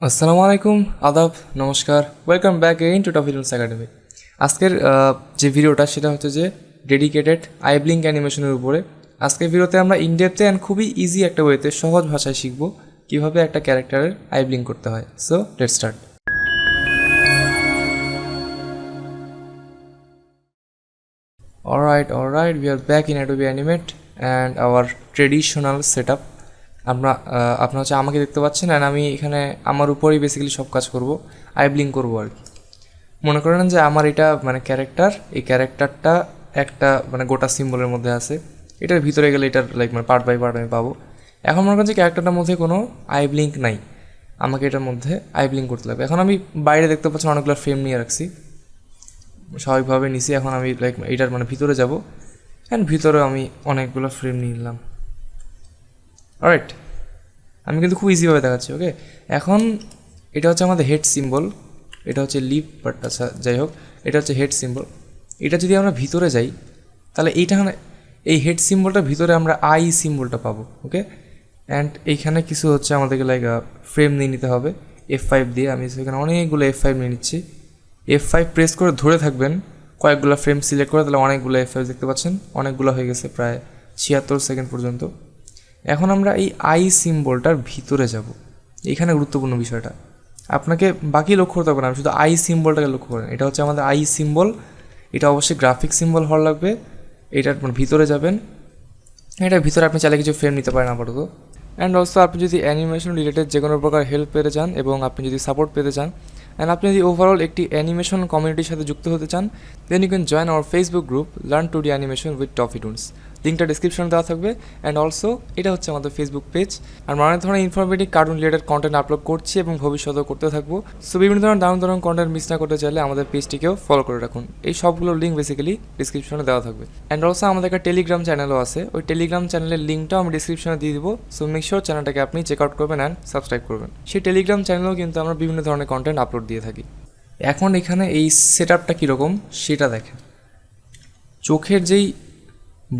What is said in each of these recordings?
আসসালামু আলাইকুম, আদাব, নমস্কার, welcome back again to Toffeetoons academy. আজকের যে ভিডিওটা সেটা হচ্ছে যে ডেডিকেটেড আই ব্লিঙ্ক অ্যানিমেশনের উপরে। আজকের ভিডিওতে আমরা ইনডেপথে অ্যান্ড খুবই ইজি একটা ওয়েতে সহজ ভাষায় শিখব কীভাবে একটা ক্যারেক্টারের আই ব্লিঙ্ক করতে হয়। So let's start. Alright, we are back in Adobe Animate and our traditional setup. আপনার হচ্ছে আমাকে দেখতে পাচ্ছেন অ্যান্ড আমি এখানে আমার উপরেই বেসিক্যালি সব কাজ করব, আই ব্লিঙ্ক করবো আর কি। মনে করেন যে আমার এটা মানে ক্যারেক্টার, এই ক্যারেক্টারটা একটা মানে গোটা সিম্বলের মধ্যে আছে, এটার ভিতরে গেলে এটার লাইক মানে পার্ট বাই পার্ট আমি পাবো। এখন মনে করেন যে ক্যারেক্টারটার মধ্যে কোনো আই ব্লিঙ্ক নাই, আমাকে এটার মধ্যে আই ব্লিঙ্ক করতে লাগবে। এখন আমি বাইরে দেখতে পাচ্ছি অনেকগুলো ফ্রেম নিয়ে রাখছি, স্বাভাবিকভাবে নিছি। এখন আমি লাইক এইটার মানে ভিতরে যাব অ্যান্ড ভিতরে আমি অনেকগুলো ফ্রেম নিয়ে নিলাম। অলরাইট, আমি কিন্তু খুব ইজিভাবে দেখাচ্ছি। ওকে, এখন এটা হচ্ছে আমাদের হেড সিম্বল, এটা হচ্ছে লিপ, বাট আচ্ছা যাই হোক, এটা হচ্ছে হেড সিম্বল। এটা যদি আমরা ভিতরে যাই তাহলে এইখানে এই হেড সিম্বলটার ভিতরে আমরা আই সিম্বলটা পাবো। ওকে, অ্যান্ড এইখানে কিছু হচ্ছে আমাদেরকে লাইক ফ্রেম নিয়ে নিতে হবে F5 দিয়ে। আমি সেখানে অনেকগুলো F5 নিয়ে নিচ্ছি। F5 প্রেস করে ধরে থাকবেন, কয়েকগুলো ফ্রেম সিলেক্ট করে, তাহলে অনেকগুলো F5 দেখতে পাচ্ছেন, অনেকগুলো হয়ে গেছে, প্রায় 76 সেকেন্ড পর্যন্ত। এখন আমরা এই আই সিম্বলটার ভিতরে যাব। এখানে গুরুত্বপূর্ণ বিষয়টা আপনাকে বাকি লক্ষ্য করতে হবে না, আমি শুধু আই সিম্বলটাকে লক্ষ্য করেন। এটা হচ্ছে আমাদের আই সিম্বল, এটা অবশ্যই গ্রাফিক সিম্বল হওয়ার লাগবে। এটার ভিতরে যাবেন, এটার ভিতরে আপনি চাইলে কিছু ফ্রেম নিতে পারেন আপাতত। অ্যান্ড অলসো আপনি যদি অ্যানিমেশন রিলেটেড যে কোনো প্রকার হেল্প পেতে চান এবং আপনি যদি সাপোর্ট পেতে চান অ্যান্ড আপনি যদি ওভারঅল একটি অ্যানিমেশন কমিউনিটির সাথে যুক্ত হতে চান, then you can join our Facebook group learn two D animation with Toffeetoons. লিঙ্কটা ডিসক্রিপশনে দেওয়া থাকবে। অ্যান্ড অলসো এটা হচ্ছে আমাদের ফেসবুক পেজ। আর অনেক ধরনের informative cartoon related content upload করছি এবং ভবিষ্যতেও করতে থাকবো। সো বিভিন্ন ধরনের দারুণ কন্টেন্ট মিস না করতে চাইলে আমাদের পেজটিকেও ফলো করে রাখুন। এই সবগুলোর লিঙ্ক বেসিক্যালি ডিসক্রিপশনে দেওয়া থাকবে। অ্যান্ড অলসো আমাদের একটা টেলিগ্রাম চ্যানেলও আছে, ওই টেলিগ্রাম চ্যানেলের লিঙ্কটাও আমি ডিসক্রিপশনে দিয়ে দিব। সো মেক শিওর চ্যানেলটাকে আপনি চেক আউট করবেন অ্যান্ড সাবস্ক্রাইব করবেন। সেই টেলিগ্রাম চ্যানেলেও কিন্তু আমরা বিভিন্ন ধরনের কন্টেন্ট আপলোড দিয়ে থাকি। এখন এখানে এই সেট আপটা কীরকম সেটা দেখেন। চোখের যেই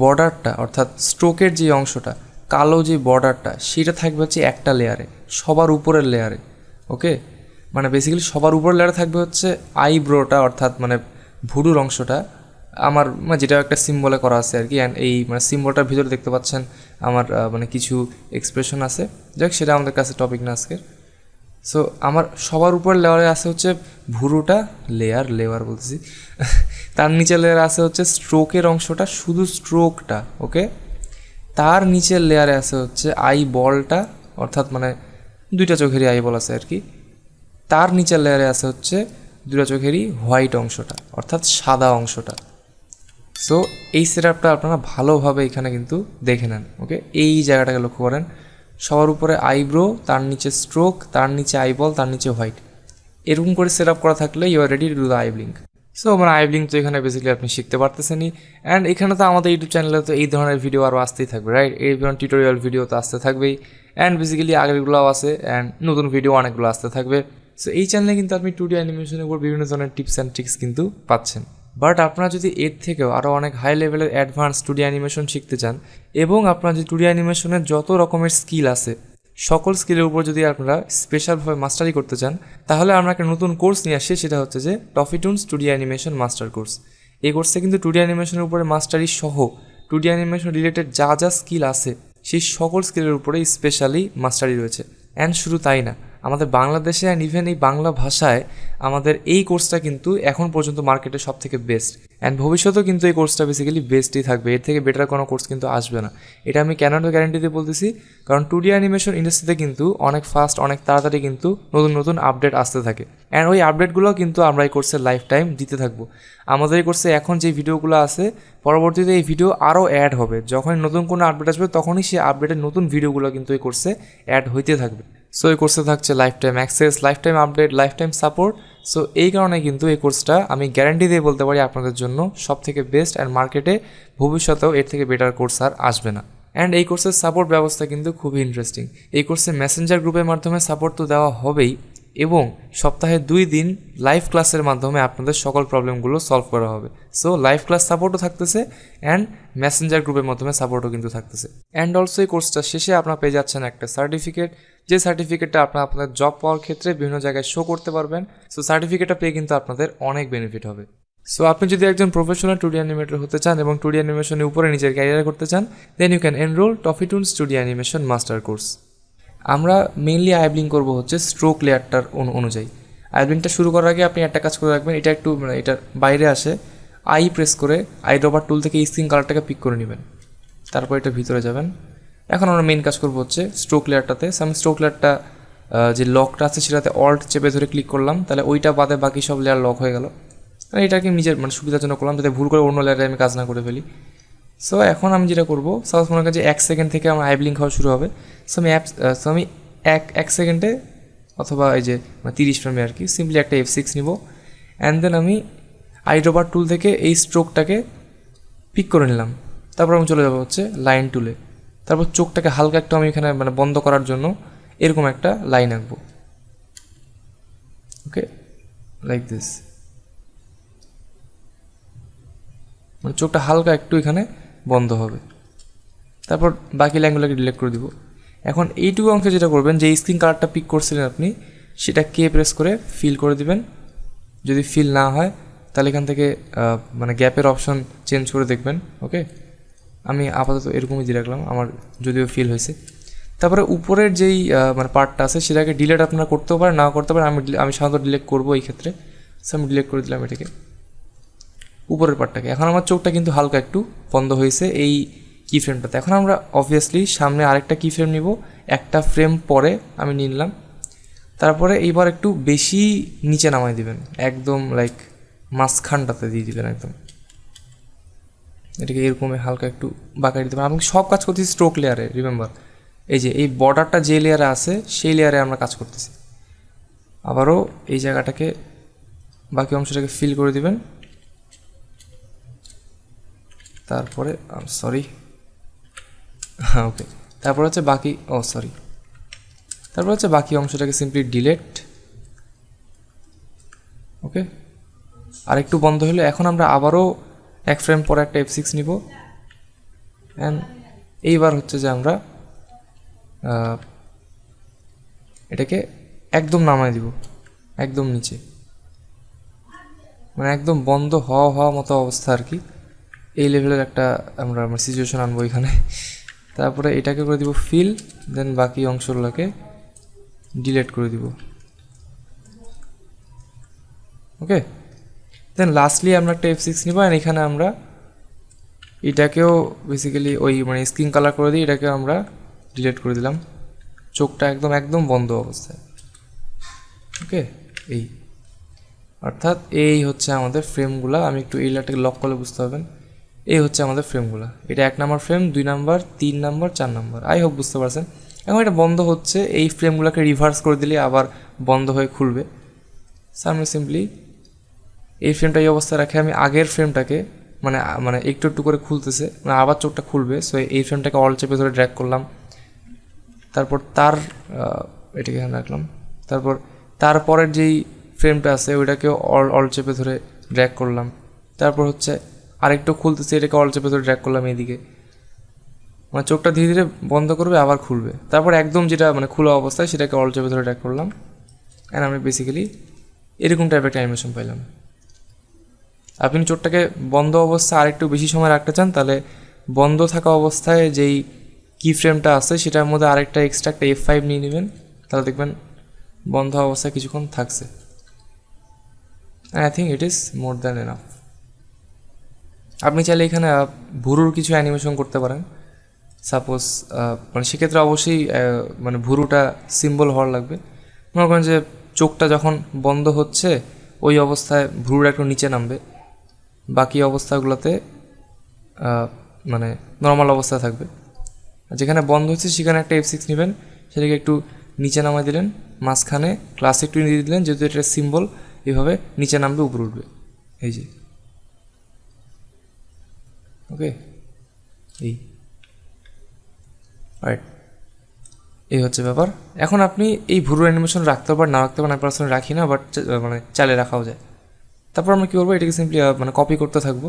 বর্ডারটা অর্থাৎ স্ট্রোকের যে অংশটা, কালো যে বর্ডারটা, সেটা থাকবে হচ্ছে একটা লেয়ারে, সবার উপরের লেয়ারে। ওকে, মানে বেসিক্যালি সবার উপরের লেয়ারে থাকবে হচ্ছে আইব্রোটা অর্থাৎ মানে ভুরুর অংশটা, আমার মানে যেটা একটা সিম্বলে করা আছে আর কি। অ্যান্ড এই মানে সিম্বলটার ভিতরে দেখতে পাচ্ছেন আমার মানে কিছু এক্সপ্রেশন আছে, যাক সেটা আমাদের কাছে টপিক না আজকের। সো আমার সবার উপর লেয়ারে আছে হচ্ছে ভুরুটা, লেয়ার বলতেছি তার নিচের লেয়ারে আছে হচ্ছে স্ট্রোকের অংশটা, শুধু স্ট্রোকটা। ওকে, তার নিচের লেয়ারে আছে হচ্ছে আই বলটা, অর্থাৎ মানে দুইটা চোখেরই আই বল আছে আর কি। তার নিচের লেয়ারে আছে হচ্ছে দুইটা চোখেরই হোয়াইট অংশটা, অর্থাৎ সাদা অংশটা। সো এই সেটআপটা আপনারা ভালোভাবে এখানে কিন্তু দেখে নেন। ওকে, এই জায়গাটাকে লক্ষ্য করেন, সবার উপরে আইব্রো, তার নিচে স্ট্রোক, তার নিচে আইবল, তার নিচে হোয়াইট। এরকম করে সেট আপ করা থাকলে you are ready to do the eye blink. So মানে আই ব্লিঙ্ক তো এখানে বেসিক্যালি আপনি শিখতে পারতেছেনই। অ্যান্ড এখানে তো আমাদের ইউটিউব চ্যানেলে তো এই ধরনের ভিডিও আরও আসতেই থাকবে, রাইট? এই ধরনের টিউটোরিয়াল ভিডিও তো আসতে থাকবেই। অ্যান্ড বেসিক্যালি আগেরগুলোও আছে অ্যান্ড নতুন ভিডিও অনেকগুলো আসতে থাকবে। সো এই চ্যানেলে কিন্তু আপনি 2D অ্যানিমেশনের উপর বিভিন্ন ধরনের টিপস অ্যান্ড ট্রিক্স কিন্তু পাচ্ছেন। বাট আপনারা যদি এর থেকেও আরও অনেক হাই লেভেলের অ্যাডভান্স 2D অ্যানিমেশন শিখতে চান এবং আপনার যে 2D অ্যানিমেশনের যত রকমের স্কিল আছে সকল স্কিলের উপর যদি আপনারা স্পেশালভাবে মাস্টারি করতে চান, তাহলে আমরা একটা নতুন কোর্স নিয়ে আসি, সেটা হচ্ছে যে টফিটুন্স 2D অ্যানিমেশন মাস্টার কোর্স। এই কোর্সে কিন্তু 2D অ্যানিমেশনের উপরে মাস্টারি সহ 2D অ্যানিমেশন রিলেটেড যা যা স্কিল আছে সেই সকল স্কিলের উপরে স্পেশালি মাস্টারি রয়েছে। অ্যান্ড শুধু তাই না, আমাদের বাংলাদেশে অ্যান্ড ইভেন এই বাংলা ভাষায় আমাদের এই কোর্সটা কিন্তু এখন পর্যন্ত মার্কেটে সব থেকে বেস্ট। অ্যান্ড ভবিষ্যতেও কিন্তু এই কোর্সটা বেসিক্যালি বেস্টই থাকবে, এর থেকে বেটার কোনো কোর্স কিন্তু আসবে না। এটা আমি কেন গ্যারান্টি দিয়ে বলতেছি, কারণ 2D অ্যানিমেশন ইন্ডাস্ট্রিতে কিন্তু অনেক ফাস্ট, অনেক তাড়াতাড়ি কিন্তু নতুন আপডেট আসতে থাকে। অ্যান্ড ওই আপডেটগুলো কিন্তু আমরা এই কোর্সের লাইফ টাইম দিতে থাকবো। আমাদের এই কোর্সে এখন যে ভিডিওগুলো আছে, পরবর্তীতে এই ভিডিও আরও অ্যাড হবে। যখন নতুন কোনো আপডেট আসবে তখনই সেই আপডেটের নতুন ভিডিওগুলো কিন্তু এই কোর্সে অ্যাড হইতে থাকবে। সো এই কোর্সে থাকছে life time access, life time update, life time support. So এই কারণে কিন্তু এই কোর্সটা আমি গ্যারান্টি দিয়ে বলতে পারি আপনাদের জন্য সব থেকে বেস্ট। অ্যান্ড মার্কেটে ভবিষ্যতেও এর থেকে বেটার কোর্স আর আসবে না। অ্যান্ড এই কোর্সের সাপোর্ট ব্যবস্থা কিন্তু খুবই ইন্টারেস্টিং। এই কোর্সে মেসেঞ্জার গ্রুপের মাধ্যমে সাপোর্ট তো দেওয়া হবেই, এবং সপ্তাহে 2 দিন লাইভ ক্লাসের মাধ্যমে আপনাদের সকল প্রবলেমগুলো সলভ করা হবে। সো লাইভ ক্লাস সাপোর্টও থাকতেছে অ্যান্ড মেসেঞ্জার গ্রুপের মাধ্যমে সাপোর্টও কিন্তু থাকতেছে। অ্যান্ড অলসো এই কোর্সটা শেষে আপনারা পেয়ে যাচ্ছেন একটা সার্টিফিকেট, যে সার্টিফিকেটটা আপনাদের জব পাওয়ার ক্ষেত্রে বিভিন্ন জায়গায় শো করতে পারবেন। সো সার্টিফিকেটটা পেয়ে কিন্তু আপনাদের অনেক বেনিফিট হবে। সো আপনি যদি একজন প্রফেশনাল 2D অ্যানিমেটর হতে চান এবং 2D অ্যানিমেশনের উপরে নিজের ক্যারিয়ার করতে চান, then you can enroll ToffeeToons 2D animation master course. আমরা মেইনলি আইব্লিং করব হচ্ছে স্ট্রোক লেয়ারটার অনুযায়ী। আইব্লিংটা শুরু করার আগে আপনি একটা কাজ করে রাখবেন, এটা একটু এটার বাইরে আসে, আই প্রেস করে আইড্রপার টুল থেকে স্ক্রিন কালারটাকে পিক করে নেবেন, তারপর এটা ভিতরে যাবেন। এখন আমরা মেইন কাজ করব হচ্ছে স্ট্রোক লেয়ারটাতে। আমি স্ট্রোক লেয়ারটা যে লকটা আছে সেটাতে অল্ট চেপে ধরে ক্লিক করলাম, তাহলে ওইটা বাদে বাকি সব লেয়ার লক হয়ে গেল। এটাকে নিজের সুবিধার জন্য করলাম, যাতে ভুল করে অন্য লেয়ারে আমি কাজ না করে ফেলি। সো এখন আমি যেটা করবো, সাপোজ মনে করেন যে 1 সেকেন্ড থেকে আমার আইব্লিং হওয়া শুরু হবে। সো আমি এক সেকেন্ডে অথবা এই যে 30 ফ্রেমে আর কি সিম্পলি একটা F6 নিব, অ্যান্ড দেন আমি আইড্রপার টুল থেকে এই স্ট্রোকটাকে পিক করে নিলাম। তারপর আমি চলে যাবো হচ্ছে লাইন টুলে, তারপর চোখটাকে হালকা একটু আমি এখানে বন্ধ করার জন্য এরকম একটা লাইন আঁকবো। ওকে, লাইক দিস, চোখটা হালকা একটু এখানে বন্ধ হবে। তারপর বাকি লাইনগুলোকে ডিলিট করে দিব। এখন এইটুকু অংশে যেটা করবেন, যে স্ক্রিন কালারটা পিক করছিলেন আপনি, সেটা কে প্রেস করে ফিল করে দিবেন। যদি ফিল না হয় তাহলে এখান থেকে গ্যাপের অপশন চেঞ্জ করে দেখবেন। ওকে, আমি আপাতত এরকমই দিয়ে রাখলাম, আমার যদিও ফিল হয়েছে। তারপরে উপরের যেই পার্টটা আছে সেটাকে ডিলিট আপনারা করতেও পারেন, না করতে পারেন। আমি সাধারণত ডিলিট করবো এই ক্ষেত্রে। সো আমি ডিলিট করে দিলাম এটাকে, উপরের পার্টটাকে। এখন আমার চোখটা কিন্তু হালকা একটু বন্ধ হয়েছে এই কি ফ্রেমটাতে। এখন আমরা অবভিয়াসলি সামনে আরেকটা কি ফ্রেম নিব, একটা ফ্রেম পরে আমি নিলাম। তারপরে এইবার একটু বেশি নিচে নামাই দিবেন, একদম লাইক মাঝখানটাতে দিয়ে দিবেন একদম। এটাকে এরকমই হালকা একটু বাঁকাই দিতে পারেন। আমি সব কাজ করতেছি স্ট্রোক লেয়ারে, রিমেম্বার এই যে এই বর্ডারটা যে লেয়ারে আছে সেই লেয়ারে আমরা কাজ করতেছি। আবারও এই জায়গাটাকে বাকি অংশটাকে ফিল করে দিবেন। তারপরে সরি, ওকে, তারপর হচ্ছে বাকি তারপর হচ্ছে বাকি অংশটাকে সিম্পলি ডিলেট। ওকে, আরেকটু বন্ধ হলো। এখন আমরা আবারও এক ফ্রেম পরে একটা F6 নিব, অ্যান্ড এইবার হচ্ছে যে আমরা এটাকে একদম নামাই দিব, একদম নিচে, একদম বন্ধ হওয়া মতো অবস্থা আর কি। এই লেভেলের একটা আমরা সিচুয়েশন আনবো এখানে। তারপরে এটাকে করে দিব ফিল, দেন বাকি অংশগুলোকে ডিলিট করে দিব। ওকে, দেন লাস্টলি আমরা একটা F6 নিব, আর এখানে আমরা এটাকেও বেসিক্যালি ওই স্ক্রিন কালার করে দিই, এটাকে আমরা ডিলিট করে দিলাম। চোখটা একদম বন্ধ অবস্থায়। ওকে, এই অর্থাৎ এই হচ্ছে আমাদের ফ্রেমগুলো। আমি একটু এই লেয়ারটাকে লক করলে বুঝতে পারবেন। এই হচ্ছে আমাদের ফ্রেমগুলো। এটা 1 number frame, 2 number, 3 number, 4 number. I hope বুঝতে পারছেন। এখন এটা বন্ধ হচ্ছে, এই ফ্রেমগুলোকে রিভার্স করে দিলে আবার বন্ধ হয়ে খুলবে। আমি সিম্পলি এই ফ্রেমটা এই অবস্থায় রাখে আমি আগের ফ্রেমটাকে একটু একটু করে খুলতেছে, আবার চোখটা খুলবে। সো এই ফ্রেমটাকে অল চেপে ধরে ড্র্যাগ করলাম। তারপর এটাকে এখানে রাখলাম। তারপর তারপরের যেই ফ্রেমটা আছে ওইটাকে অল চেপে ধরে ড্র্যাগ করলাম। তারপর হচ্ছে আরেকটু খুলতেছে, এটাকে অল চেপে ধরে ড্র্যাগ করলাম এইদিকে। চোখটা ধীরে ধীরে বন্ধ করবে, আবার খুলবে। তারপর একদম যেটা খোলা অবস্থায় সেটাকে অল চেপে ধরে ড্র্যাগ করলাম, অ্যান্ড আমি বেসিক্যালি এরকম টাইপের একটা অ্যানিমেশন পাইলাম। আপনি চোখটাকে বন্ধ অবস্থায় আরেকটু বেশি সময় রাখতে চান, তাহলে বন্ধ থাকা অবস্থায় যেই কি ফ্রেমটা আছে সেটার মধ্যে আরেকটা এক্সট্রা একটা F5 নিয়ে নেবেন, তাহলে দেখবেন বন্ধ অবস্থায় কিছুক্ষণ থাকছে। I think it is more than enough. আপনি চাইলে এখানে ভুরুর কিছু অ্যানিমেশন করতে পারেন। সাপোজ সেক্ষেত্রে অবশ্যই ভুরুটা সিম্বল হওয়ার লাগবে। মনে করেন যে চোখটা যখন বন্ধ হচ্ছে ওই অবস্থায় ভুরুটা একটু নিচে নামবে, বাকি অবস্থাগুলোতে নর্মাল অবস্থায় থাকবে। যেখানে বন্ধ হচ্ছে সেখানে একটা F6 নেবেন, সেটাকে একটু নিচে নামাই দিলেন, মাঝখানে ক্লাস একটু দিয়ে দিলেন, যেহেতু এটা সিম্বল এভাবে নিচে নামবে উপরে উঠবে, এই যে। ওকে, এই রাইট, এই হচ্ছে ব্যাপার। এখন আপনি এই ভুরু অ্যানিমেশন রাখতে পারেন, না রাখতে পারেন, আমি পার্সোনালি রাখি না, বাট মানে চালে রাখাও যায়। তারপর আমরা কী করবো, এটাকে সিম্পলি মানে কপি করতে থাকবো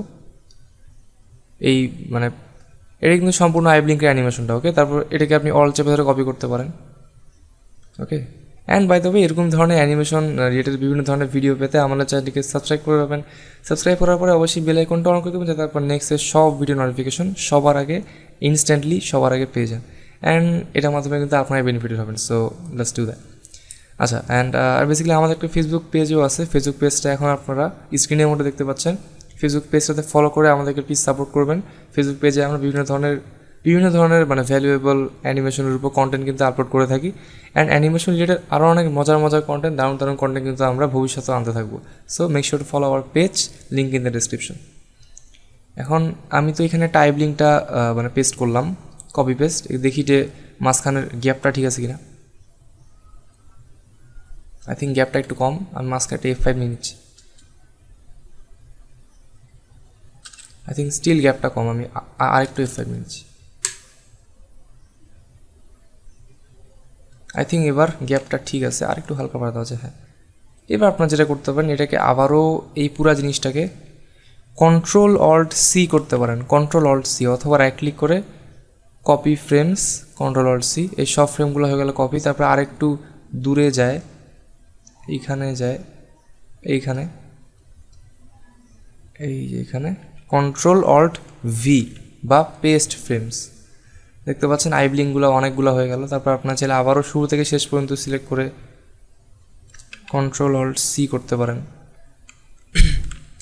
এই মানে এটা কিন্তু সম্পূর্ণ আইব্লিঙ্কের অ্যানিমেশনটা। ওকে, তারপর এটাকে আপনি অল চেপে ধরে কপি করতে পারেন। ওকে, অ্যান্ড বাই দ্য ওয়ে এরকম ধরনের অ্যানিমেশন রিলেটেড বিভিন্ন ধরনের ভিডিও পেতে আমাদের চ্যানেলটিকে সাবস্ক্রাইব করে রাখবেন। সাবস্ক্রাইব করার পরে অবশ্যই বেল আইকনটা অন করে দেবেন, যাতে তারপর নেক্সটের সব ভিডিও নোটিফিকেশন সবার আগে ইনস্ট্যান্টলি সবার আগে পেয়ে যান। অ্যান্ড এটার মাধ্যমে কিন্তু আপনারা বেনিফিটেড হবেন। So let's do that. আচ্ছা, অ্যান্ড আর বেসিক্যালি আমাদের একটা ফেসবুক পেজও আছে। ফেসবুক পেজটা এখন আপনারা স্ক্রিনের মধ্যে দেখতে পাচ্ছেন। ফেসবুক পেজটাতে ফলো করে আমাদেরকে প্লিজ সাপোর্ট করবেন। ফেসবুক পেজে আমরা বিভিন্ন ধরনের মানে ভ্যালুয়েবল অ্যানিমেশনের উপর কন্টেন্ট কিন্তু আপলোড করে থাকি। অ্যান্ড অ্যানিমেশন রিলেটেড আরও অনেক মজার কন্টেন্ট, দারুণ কন্টেন্ট কিন্তু আমরা ভবিষ্যতে আনতে থাকবো। So make sure to follow our page, link in the description. এখন আমি তো এখানে টাইপ লিঙ্কটা মানে পেস্ট করলাম, কপি পেস্ট। দেখি যে মাঝখানের গ্যাপটা ঠিক আছে কিনা। আই থিঙ্ক গ্যাপটা একটু কম, আমি মাঝখানে F5 নিয়ে নিচ্ছি। আই থিঙ্ক স্টিল গ্যাপটা কম, আমি আরেকটু F5 নিয়ে নিচ্ছি। আই থিঙ্ক এবার গ্যাপটা ঠিক আছে, আরেকটু হালকা বাড়াতে আছে। হ্যাঁ, এবার আপনার যেটা করতে পারেন, এটাকে আবারও এই পুরা জিনিসটাকে Ctrl-Alt-C করতে পারেন। Ctrl-Alt-C অথবা রাইট ক্লিক করে কপি ফ্রেমস, Ctrl-Alt-C। এই সব ফ্রেমগুলো হয়ে গেল কপি। তারপরে আরেকটু দূরে যায়, এইখানে যায়, এইখানে, এই যে এখানে Ctrl-Alt-V বা পেস্ট ফ্রেমস। দেখতে পাচ্ছেন আইব্লিঙ্কগুলো অনেকগুলো হয়ে গেল। তারপর আপনার চাইলে আবারও শুরু থেকে শেষ পর্যন্ত সিলেক্ট করে Ctrl-Alt-C করতে পারেন।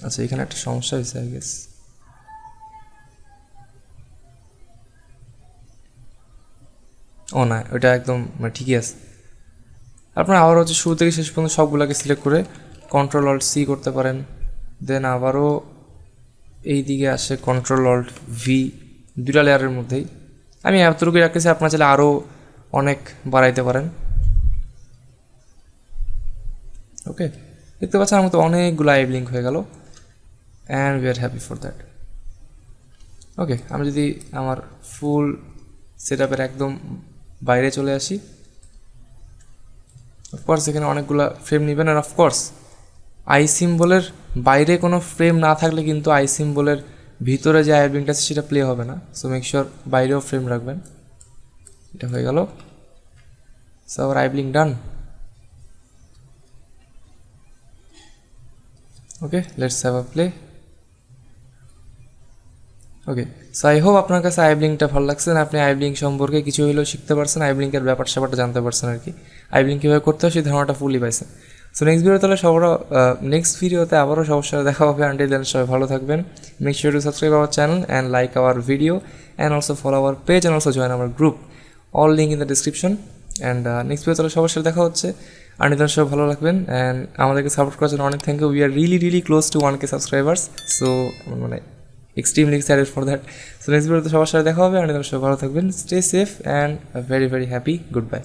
আচ্ছা, এখানে একটা সমস্যা হয়েছে আই গেস। ও না, ওটা একদম ঠিকই আছে। আপনারা আবার হচ্ছে শুরু থেকে শেষ পর্যন্ত সবগুলোকে সিলেক্ট করে Ctrl-Alt-C করতে পারেন। দেন আবারও এই দিকে আসে Ctrl-Alt-V, দুটা লেয়ারের মধ্যেই। আমি এতটুকু রাখতেছি, আপনারা চাইলে আরও অনেক বাড়াইতে পারেন। ওকে, দেখতে পাচ্ছেন আমার মতো অনেকগুলো আইব্লিঙ্ক হয়ে গেল। And we are happy for that. Okay, আমি যদি আমার ফুল সেট আপের একদম বাইরে চলে আসি, অফকোর্স এখানে অনেকগুলো ফ্রেম নেবেন। আর অফকোর্স আই সিম্বলের বাইরে কোনো ফ্রেম না থাকলে কিন্তু আই সিম্বলের ভিতরে যে আইব্লিঙ্কটা আছে সেটা প্লে হবে না। সো মেক শিওর বাইরেও ফ্রেম রাখবেন। এটা হয়ে গেল। So our eye blink done. Okay, let's have a play. Okay, so I hope আপনার কাছে আইব্লিঙ্কটা ভালো লাগছে। আপনি আইব্লিঙ্ক সম্পর্কে কিছু হলেও শিখতে পারছেন, আইব্লিঙ্কের ব্যাপারটা জানতে পারছেন আর কি। আইব্লিঙ্ক কীভাবে করতে হয় সেই ধারণাটা ফুললি পাইছেন। সো নেক্সট ভিডিওতে আবারও সমস্যা দেখা হবে। আন্টিল দেন সবাই ভালো থাকবেন। Make sure to subscribe our channel and like our video and also follow our page and also join our group. All link in the description. And next ভিডিওতে সবার সাথে দেখা হচ্ছে। আন্টিল দেন সবাই ভালো রাখবেন অ্যান্ড আমাদেরকে সাপোর্ট করার জন্য অনেক thank you. We are really close to 1K subscribers. So মানে extremely excited for that. So next ভিডিওতে সবার সাথে দেখা হবে। আন্টিল দেন সবাই ভালো থাকবেন। Stay safe and very happy. Goodbye.